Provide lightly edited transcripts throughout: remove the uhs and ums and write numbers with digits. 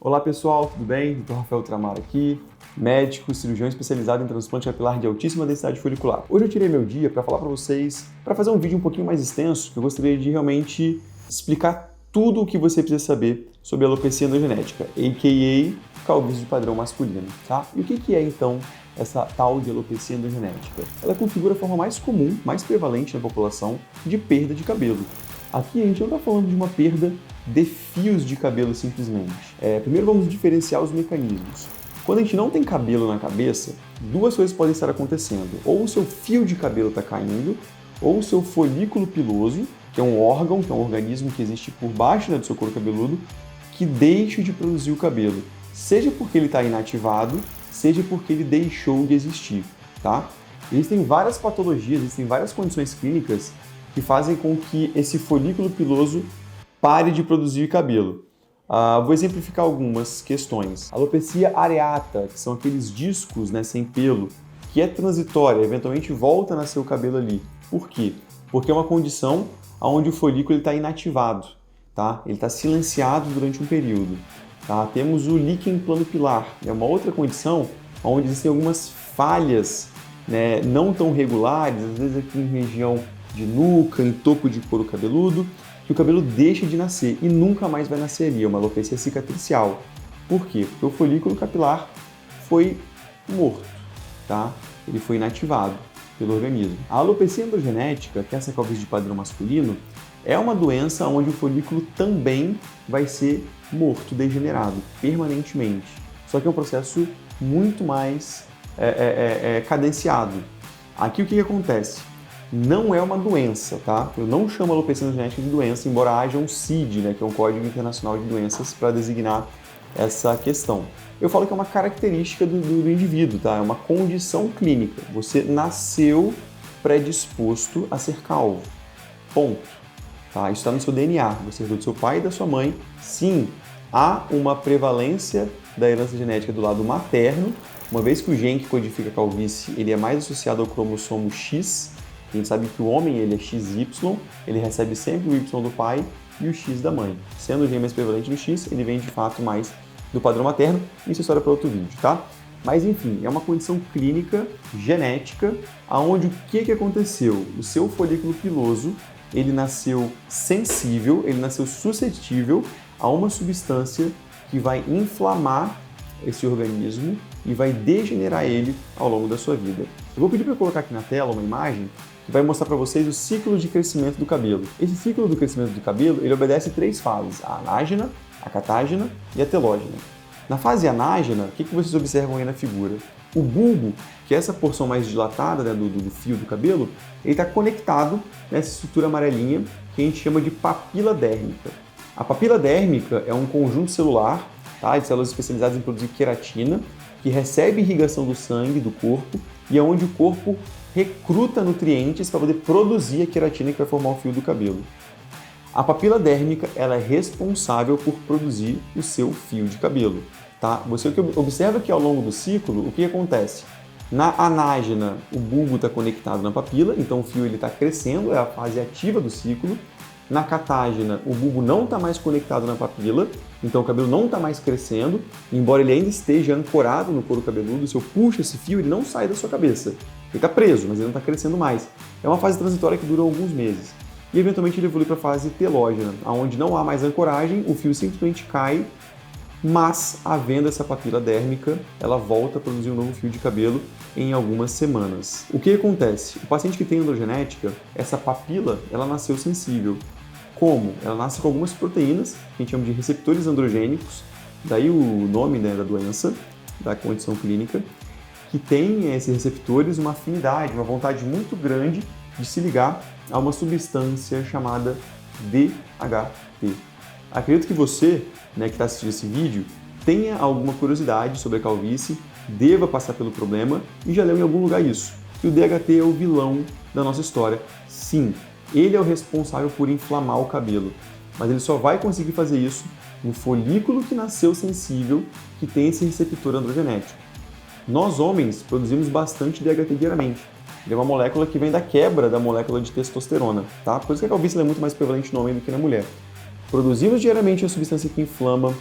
Olá pessoal, tudo bem? Dr. Rafael Tramar aqui, médico, cirurgião especializado em transplante capilar de altíssima densidade folicular. Hoje eu tirei meu dia para falar para vocês, para fazer um vídeo um pouquinho mais extenso, que eu gostaria de realmente explicar tudo o que você precisa saber sobre a alopecia androgenética, a.k.a. calvície de padrão masculino, tá? E o que é então essa tal de alopecia androgenética? Ela configura a forma mais comum, mais prevalente na população de perda de cabelo. Aqui a gente não está falando de uma perda de fios de cabelo simplesmente. Primeiro vamos diferenciar os mecanismos. Quando a gente não tem cabelo na cabeça, duas coisas podem estar acontecendo. Ou o seu fio de cabelo está caindo, ou o seu folículo piloso, que é um órgão, que é um organismo que existe por baixo do seu couro cabeludo, que deixa de produzir o cabelo. Seja porque ele está inativado, seja porque ele deixou de existir, tá? Existem várias patologias, existem várias condições clínicas que fazem com que esse folículo piloso pare de produzir cabelo. Vou exemplificar algumas questões. Alopecia areata, que são aqueles discos, sem pelo, que é transitória, eventualmente volta a nascer o cabelo ali. Por quê? Porque é uma condição onde o folículo está inativado, tá? Ele está silenciado durante um período. Tá? Temos o líquen plano-pilar, é uma outra condição onde existem algumas falhas, não tão regulares, às vezes aqui em região de nuca, em topo de couro cabeludo, que o cabelo deixa de nascer e nunca mais vai nascer ali, é uma alopecia cicatricial. Por quê? Porque o folículo capilar foi morto, tá? Ele foi inativado pelo organismo. A alopecia androgenética, que é essa calvície de padrão masculino, é uma doença onde o folículo também vai ser morto, degenerado, permanentemente. Só que é um processo muito mais cadenciado. Aqui o que acontece? Não é uma doença, tá? Eu não chamo a alopecia androgenética de doença, embora haja um CID, que é um Código Internacional de Doenças, para designar essa questão. Eu falo que é uma característica do indivíduo, tá? É uma condição clínica. Você nasceu predisposto a ser calvo. Ponto. Tá? Isso está no seu DNA. Você herdou do seu pai e da sua mãe. Sim, há uma prevalência da herança genética do lado materno, uma vez que o gene que codifica a calvície ele é mais associado ao cromossomo X. A gente sabe que o homem ele é XY, ele recebe sempre o Y do pai e o X da mãe. Sendo o gene mais prevalente do X, ele vem de fato mais do padrão materno. Isso é história para outro vídeo, tá? Mas enfim, é uma condição clínica, genética, aonde o que aconteceu? O seu folículo piloso, ele nasceu sensível, ele nasceu suscetível a uma substância que vai inflamar esse organismo e vai degenerar ele ao longo da sua vida. Eu vou pedir para colocar aqui na tela uma imagem que vai mostrar para vocês o ciclo de crescimento do cabelo. Esse ciclo do crescimento do cabelo, ele obedece 3 fases, a anágena, a catágena e a telógena. Na fase anágena, o que vocês observam aí na figura? O bulbo, que é essa porção mais dilatada do fio do cabelo, ele está conectado nessa estrutura amarelinha que a gente chama de papila dérmica. A papila dérmica é um conjunto celular, tá, de células especializadas em produzir queratina, que recebe irrigação do sangue, do corpo, e é onde o corpo recruta nutrientes para poder produzir a queratina que vai formar o fio do cabelo. A papila dérmica ela é responsável por produzir o seu fio de cabelo. Tá? Você observa que ao longo do ciclo, o que acontece? Na anágena, o bulbo está conectado na papila, então o fio está crescendo, é a fase ativa do ciclo. Na catágena, o bulbo não está mais conectado na papila, então o cabelo não está mais crescendo, embora ele ainda esteja ancorado no couro cabeludo, se eu puxo esse fio, ele não sai da sua cabeça. Ele está preso, mas ele não está crescendo mais. É uma fase transitória que dura alguns meses. E eventualmente ele evolui para a fase telógena, onde não há mais ancoragem, o fio simplesmente cai, mas havendo essa papila dérmica, ela volta a produzir um novo fio de cabelo em algumas semanas. O que acontece? O paciente que tem androgenética, essa papila, ela nasceu sensível. Como? Ela nasce com algumas proteínas, que a gente chama de receptores androgênicos, daí o nome da doença, da condição clínica, que tem esses receptores uma afinidade, uma vontade muito grande de se ligar a uma substância chamada DHT. Acredito que você, que está assistindo esse vídeo, tenha alguma curiosidade sobre a calvície, deva passar pelo problema e já leu em algum lugar isso, que o DHT é o vilão da nossa história. Sim, ele é o responsável por inflamar o cabelo, mas ele só vai conseguir fazer isso no folículo que nasceu sensível, que tem esse receptor androgenético. Nós, homens, produzimos bastante DHT diariamente. Ele é uma molécula que vem da quebra da molécula de testosterona, tá? Por isso que a calvície é muito mais prevalente no homem do que na mulher. Produzimos diariamente a substância que inflama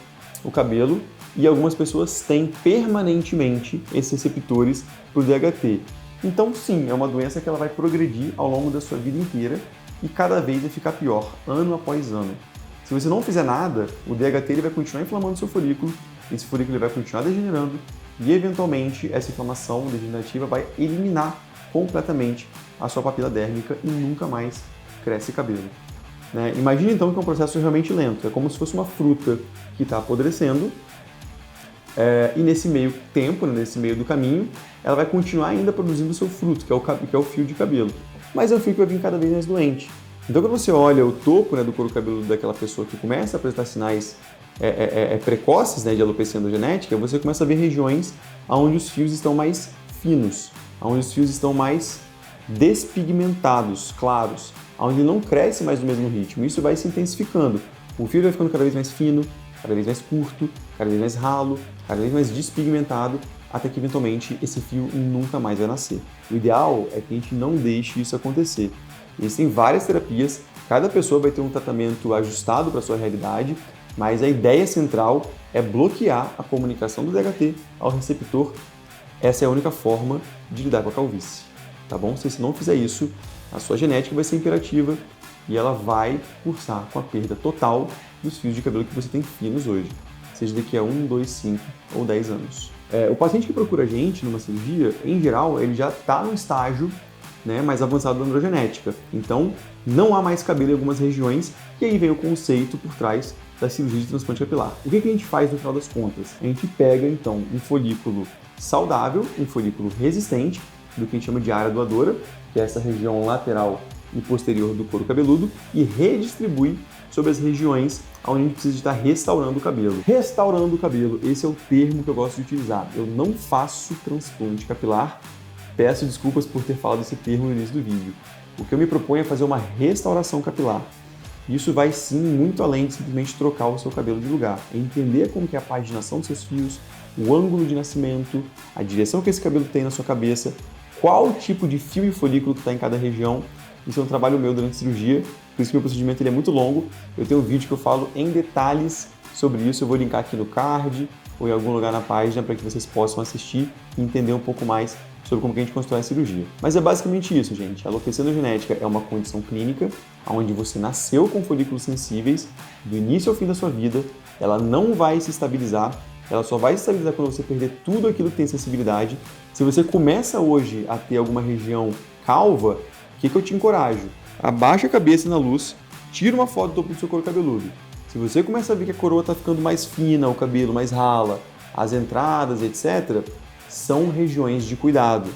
o cabelo e algumas pessoas têm permanentemente esses receptores para o DHT. Então, sim, é uma doença que ela vai progredir ao longo da sua vida inteira e cada vez vai ficar pior, ano após ano. Se você não fizer nada, o DHT ele vai continuar inflamando seu folículo, esse folículo ele vai continuar degenerando e, eventualmente, essa inflamação degenerativa vai eliminar completamente a sua papila dérmica e nunca mais cresce cabelo. Né? Imagine, então, que é um processo realmente lento. É como se fosse uma fruta que está apodrecendo e nesse meio tempo, né, nesse meio do caminho, ela vai continuar ainda produzindo o seu fruto, que é o fio de cabelo. Mas é um fio que vai vir cada vez mais doente. Então, quando você olha o topo, né, do couro cabeludo daquela pessoa que começa a apresentar sinais precoces, né, de alopecia endogenética, você começa a ver regiões onde os fios estão mais finos, onde os fios estão mais despigmentados, claros, onde não cresce mais no mesmo ritmo. Isso vai se intensificando. O fio vai ficando cada vez mais fino, cada vez mais curto, cada vez mais ralo, cada vez mais despigmentado, até que eventualmente esse fio nunca mais vai nascer. O ideal é que a gente não deixe isso acontecer. Existem várias terapias, cada pessoa vai ter um tratamento ajustado para a sua realidade, mas a ideia central é bloquear a comunicação do DHT ao receptor. Essa é a única forma de lidar com a calvície, tá bom? Se você não fizer isso, a sua genética vai ser imperativa e ela vai cursar com a perda total dos fios de cabelo que você tem finos hoje, seja daqui a 1, 2, 5 ou 10 anos. O paciente que procura a gente numa cirurgia, em geral, ele já está no estágio, né, mais avançado da androgenética. Então, não há mais cabelo em algumas regiões e aí vem o conceito por trás da cirurgia de transplante capilar. O que a gente faz no final das contas? A gente pega, então, um folículo saudável, um folículo resistente, do que a gente chama de área doadora, que é essa região lateral e posterior do couro cabeludo, e redistribui sobre as regiões onde a gente precisa estar restaurando o cabelo. Restaurando o cabelo, esse é o termo que eu gosto de utilizar. Eu não faço transplante capilar, peço desculpas por ter falado esse termo no início do vídeo. O que eu me proponho é fazer uma restauração capilar. Isso vai sim muito além de simplesmente trocar o seu cabelo de lugar. É entender como que é a paginação dos seus fios, o ângulo de nascimento, a direção que esse cabelo tem na sua cabeça, qual tipo de fio e folículo que está em cada região. Isso é um trabalho meu durante a cirurgia, por isso que o meu procedimento ele é muito longo. Eu tenho um vídeo que eu falo em detalhes sobre isso, eu vou linkar aqui no card ou em algum lugar na página para que vocês possam assistir e entender um pouco mais sobre como que a gente constrói a cirurgia. Mas é basicamente isso, gente. A alopecia endogenética é uma condição clínica onde você nasceu com folículos sensíveis, do início ao fim da sua vida, ela não vai se estabilizar, ela só vai se estabilizar quando você perder tudo aquilo que tem sensibilidade. Se você começa hoje a ter alguma região calva, o que eu te encorajo? Abaixa a cabeça na luz, tira uma foto do topo do seu couro cabeludo. Se você começa a ver que a coroa está ficando mais fina, o cabelo mais rala, as entradas, etc., são regiões de cuidado.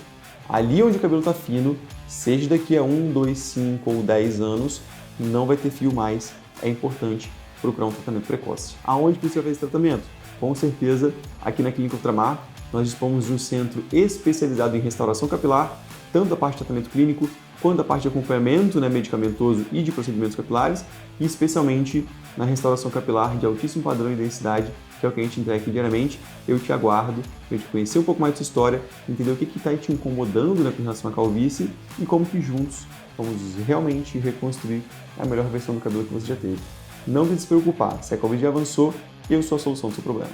Ali onde o cabelo está fino, seja daqui a 1, 2, 5 ou 10 anos, não vai ter fio mais. É importante procurar um tratamento precoce. Aonde você vai fazer esse tratamento? Com certeza, aqui na Clínica Ultramar, nós dispomos de um centro especializado em restauração capilar, tanto a parte de tratamento clínico, quanto a parte de acompanhamento, né, medicamentoso e de procedimentos capilares, e especialmente na restauração capilar de altíssimo padrão e densidade, que é o que a gente entrega aqui diariamente. Eu te aguardo para te conhecer um pouco mais da sua história, entender o que está te incomodando, né, com relação à calvície e como que juntos vamos realmente reconstruir a melhor versão do cabelo que você já teve. Não precisa se preocupar, se a calvície já avançou, eu sou a solução do seu problema.